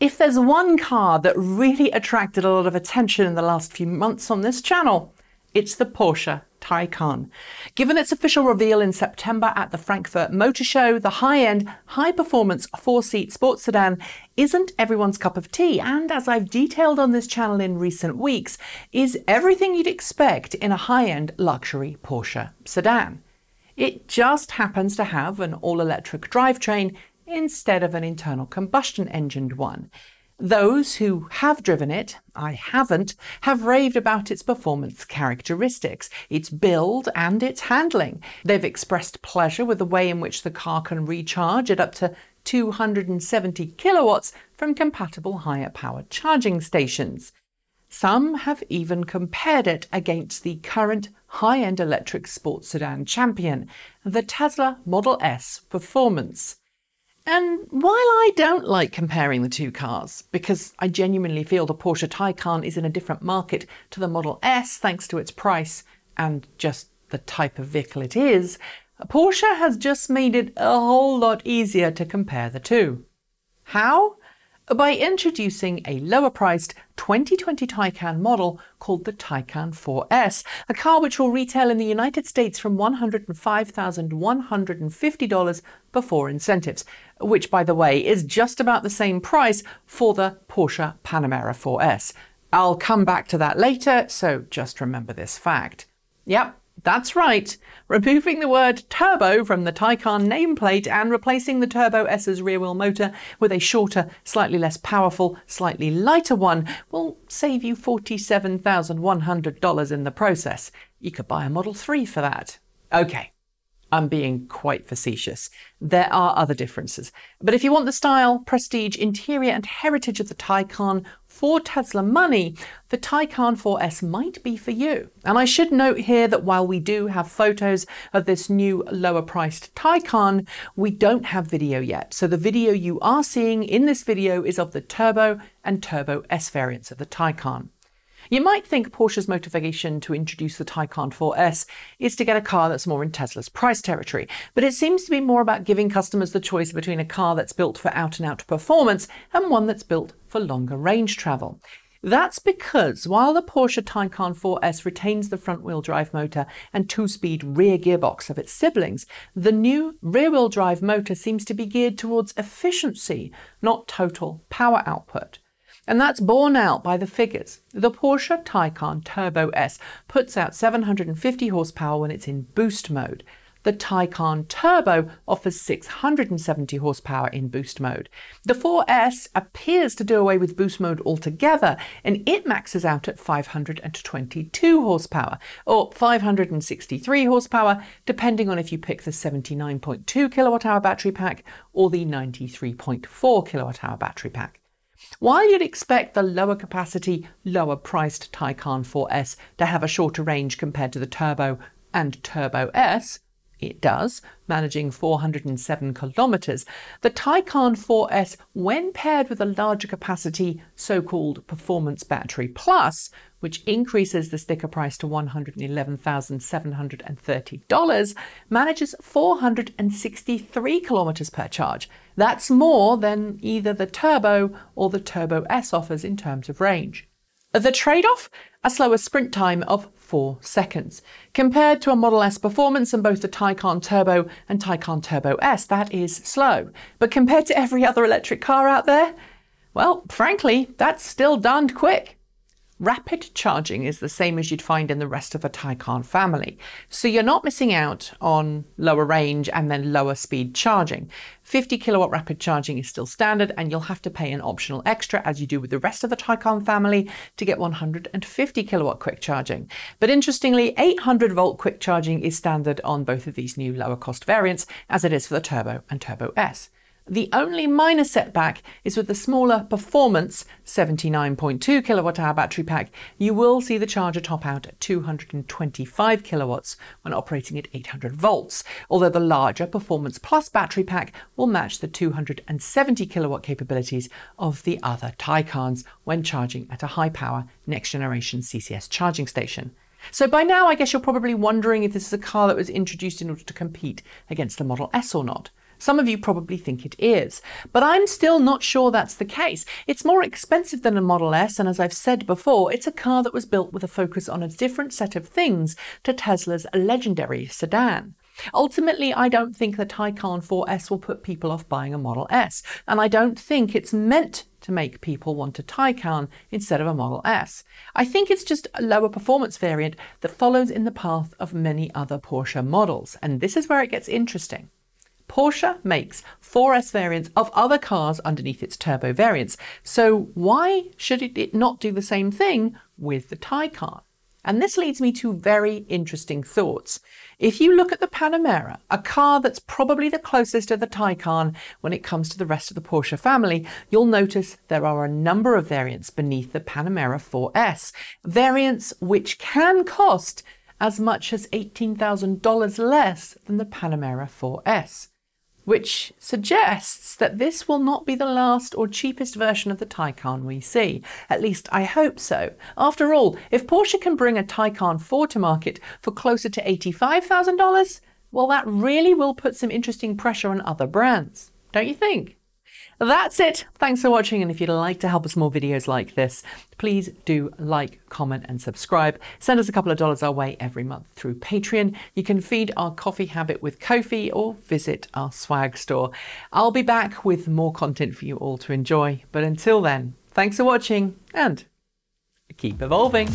If there's one car that really attracted a lot of attention in the last few months on this channel, it's the Porsche Taycan. Given its official reveal in September at the Frankfurt Motor Show, the high-end, high-performance four-seat sports sedan isn't everyone's cup of tea, and as I've detailed on this channel in recent weeks, is everything you'd expect in a high-end luxury Porsche sedan. It just happens to have an all-electric drivetrain instead of an internal combustion engined one. Those who have driven it, I haven't, have raved about its performance characteristics, its build and its handling. They've expressed pleasure with the way in which the car can recharge at up to 270 kilowatts from compatible higher power charging stations. Some have even compared it against the current high-end electric sports sedan champion, the Tesla Model S Performance. And while I don't like comparing the two cars, because I genuinely feel the Porsche Taycan is in a different market to the Model S thanks to its price and just the type of vehicle it is, Porsche has just made it a whole lot easier to compare the two. How? By introducing a lower-priced 2020 Tacan model called the Tacan 4S, a car which will retail in the United States from $105,150 before incentives, which, by the way, is just about the same price for the Porsche Panamera 4S. I'll come back to that later, so just remember this fact. Yep. That's right, removing the word turbo from the Taycan nameplate and replacing the Turbo S's rear-wheel motor with a shorter, slightly less powerful, slightly lighter one will save you $47,100 in the process. You could buy a Model 3 for that. Okay, I'm being quite facetious. There are other differences. But if you want the style, prestige, interior and heritage of the Taycan for Tesla money, the Tacan 4S might be for you. And I should note here that while we do have photos of this new lower-priced Taycan, we don't have video yet. So the video you are seeing in this video is of the Turbo and Turbo S variants of the Taycan. You might think Porsche's motivation to introduce the Tacan 4S is to get a car that's more in Tesla's price territory, but it seems to be more about giving customers the choice between a car that's built for out-and-out performance and one that's built for longer range travel. That's because while the Porsche Taycan 4S retains the front-wheel drive motor and two-speed rear gearbox of its siblings, the new rear-wheel drive motor seems to be geared towards efficiency, not total power output. And that's borne out by the figures. The Porsche Taycan Turbo S puts out 750 horsepower when it's in boost mode. The Taycan Turbo offers 670 horsepower in boost mode. The 4S appears to do away with boost mode altogether, and it maxes out at 522 horsepower, or 563 horsepower, depending on if you pick the 79.2 kilowatt-hour battery pack or the 93.4 kilowatt-hour battery pack. While you'd expect the lower capacity, lower priced Taycan 4S to have a shorter range compared to the Turbo and Turbo S, it does, managing 407 kilometers, the Taycan 4S, when paired with a larger capacity so-called Performance Battery Plus, which increases the sticker price to $111,730, manages 463 kilometers per charge. That's more than either the Turbo or the Turbo S offers in terms of range. The trade-off? A slower sprint time of 4 seconds. Compared to a Model S Performance and both the Taycan Turbo and Taycan Turbo S, that is slow. But compared to every other electric car out there, well, frankly, that's still darned quick. Rapid charging is the same as you'd find in the rest of a Taycan family, so you're not missing out on lower range and then lower speed charging. 50 kilowatt rapid charging is still standard, and you'll have to pay an optional extra, as you do with the rest of the Taycan family, to get 150 kilowatt quick charging. But interestingly, 800 volt quick charging is standard on both of these new lower cost variants, as it is for the Turbo and Turbo S. The only minor setback is with the smaller Performance 79.2 kilowatt-hour battery pack. You will see the charger top out at 225 kilowatts when operating at 800 volts, although the larger Performance Plus battery pack will match the 270 kilowatt capabilities of the other Taycans when charging at a high-power next-generation CCS charging station. So by now, I guess you're probably wondering if this is a car that was introduced in order to compete against the Model S or not. Some of you probably think it is, but I'm still not sure that's the case. It's more expensive than a Model S, and as I've said before, it's a car that was built with a focus on a different set of things to Tesla's legendary sedan. Ultimately, I don't think the Taycan 4S will put people off buying a Model S, and I don't think it's meant to make people want a Taycan instead of a Model S. I think it's just a lower performance variant that follows in the path of many other Porsche models, and this is where it gets interesting. Porsche makes 4S variants of other cars underneath its turbo variants, so why should it not do the same thing with the Taycan? And this leads me to very interesting thoughts. If you look at the Panamera, a car that's probably the closest to the Taycan when it comes to the rest of the Porsche family, you'll notice there are a number of variants beneath the Panamera 4S, variants which can cost as much as $18,000 less than the Panamera 4S. Which suggests that this will not be the last or cheapest version of the Taycan we see. At least I hope so. After all, if Porsche can bring a Taycan 4 to market for closer to $85,000, well, that really will put some interesting pressure on other brands, don't you think? That's it. Thanks for watching, and if you'd like to help us more videos like this, please do like, comment and subscribe. Send us a couple of dollars our way every month through Patreon. You can feed our coffee habit with Ko-fi or visit our swag store. I'll be back with more content for you all to enjoy, but until then, thanks for watching and keep evolving.